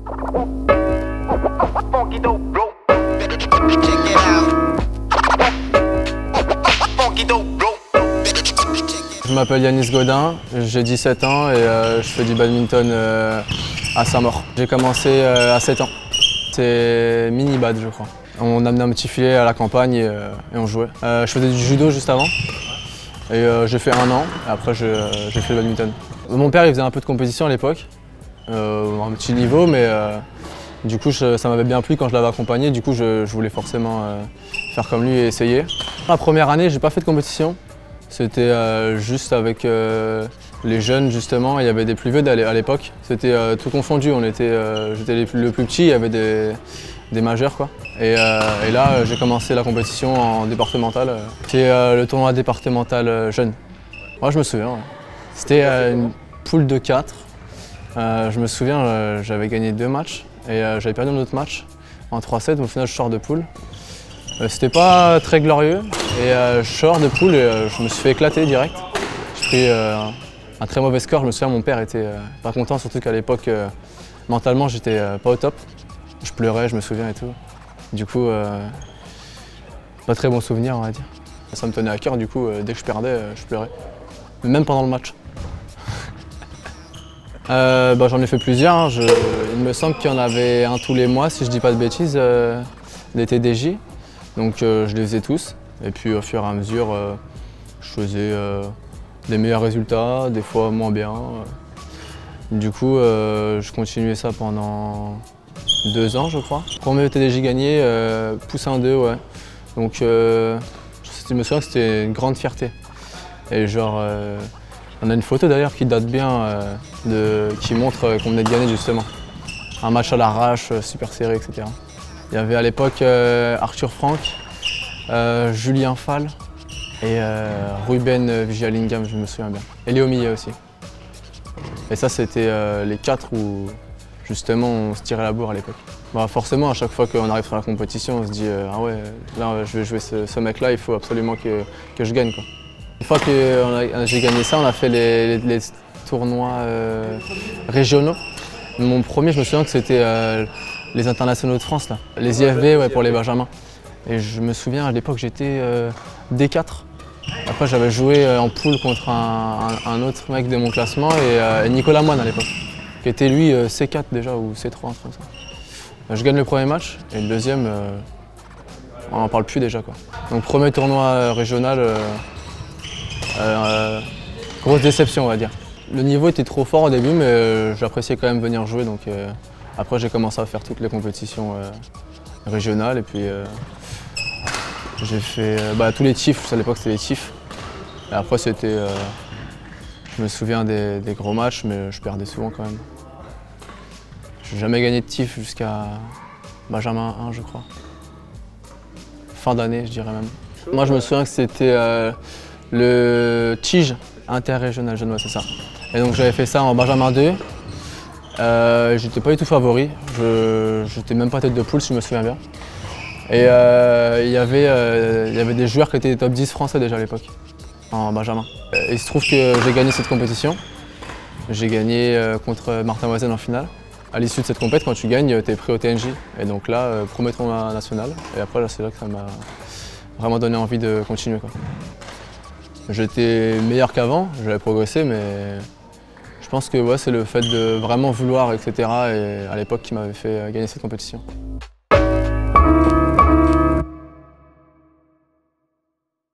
Je m'appelle Yanis Godin, j'ai 17 ans et je fais du badminton à Saint-Maur. J'ai commencé à 7 ans. C'est mini-bad je crois. On amenait un petit filet à la campagne et on jouait. Je faisais du judo juste avant et j'ai fait 1 an et après j'ai fait le badminton. Mon père il faisait un peu de compétition à l'époque, un petit niveau mais du coup ça m'avait bien plu quand je l'avais accompagné, du coup je voulais forcément faire comme lui et essayer. La première année j'ai pas fait de compétition. C'était juste avec les jeunes justement, il y avait des plus vieux à l'époque. C'était tout confondu, j'étais le plus petit, il y avait des majeurs quoi. Et là j'ai commencé la compétition en départemental. C'est le tournoi départemental jeune. Moi je me souviens, ouais. C'était une poule de 4. Je me souviens, j'avais gagné 2 matchs et j'avais perdu un autre match en 3-7, au final je sors de poule. C'était pas très glorieux et je sors de poule et je me suis fait éclater direct. J'ai pris un très mauvais score, je me souviens mon père était pas content, surtout qu'à l'époque mentalement j'étais pas au top. Je pleurais, je me souviens et tout. Du coup, pas très bon souvenir on va dire. Ça me tenait à cœur, du coup dès que je perdais, je pleurais. Même pendant le match. J'en ai fait plusieurs, hein. Il me semble qu'il y en avait un tous les mois si je dis pas de bêtises, des TDJ. Donc je les faisais tous et puis au fur et à mesure je faisais des meilleurs résultats, des fois moins bien. Du coup je continuais ça pendant 2 ans je crois. Premier TDJ gagné, poussin 2 ouais. Donc je me souviens que c'était une grande fierté. Et genre on a une photo d'ailleurs qui date bien, qui montre qu'on venait de gagner justement. Un match à l'arrache, super serré, etc. Il y avait à l'époque Arthur Frank, Julien Fall et Ruben Vijalingam, je me souviens bien. Et Léo Millet aussi. Et ça c'était les 4 où justement on se tirait la bourre à l'époque. Forcément à chaque fois qu'on arrive sur la compétition on se dit ah ouais là je vais jouer ce mec là, il faut absolument que je gagne quoi. Une fois que j'ai gagné ça, on a fait les tournois régionaux. Mon premier, je me souviens que c'était les internationaux de France, là. Les IFB ouais, pour les benjamins. Et je me souviens à l'époque j'étais D4. Après j'avais joué en poule contre un autre mec de mon classement et Nicolas Moine à l'époque, qui était lui C4 déjà ou C3, un truc comme ça. Je gagne le premier match et le deuxième, on n'en parle plus déjà quoi. Donc premier tournoi régional. Grosse déception on va dire. Le niveau était trop fort au début mais j'appréciais quand même venir jouer donc après j'ai commencé à faire toutes les compétitions régionales et puis j'ai fait tous les TIF, à l'époque c'était les TIF. Et après c'était, je me souviens des gros matchs mais je perdais souvent quand même. Je n'ai jamais gagné de TIF jusqu'à Benjamin 1 je crois. Fin d'année je dirais même. Moi je me souviens que c'était le Tige interrégional jeune, c'est ça. Et donc j'avais fait ça en Benjamin 2. J'étais pas du tout favori, j'étais même pas tête de poule si je me souviens bien. Et il y avait des joueurs qui étaient top 10 français déjà à l'époque, en Benjamin. Et il se trouve que j'ai gagné cette compétition. J'ai gagné contre Martin Oisel en finale. À l'issue de cette compétition, quand tu gagnes, tu es pris au TNJ. Et donc là, premier tournoi national. Et après, c'est là que ça m'a vraiment donné envie de continuer, quoi. J'étais meilleur qu'avant, j'avais progressé, mais je pense que ouais, c'est le fait de vraiment vouloir, etc. Et à l'époque qui m'avait fait gagner cette compétition.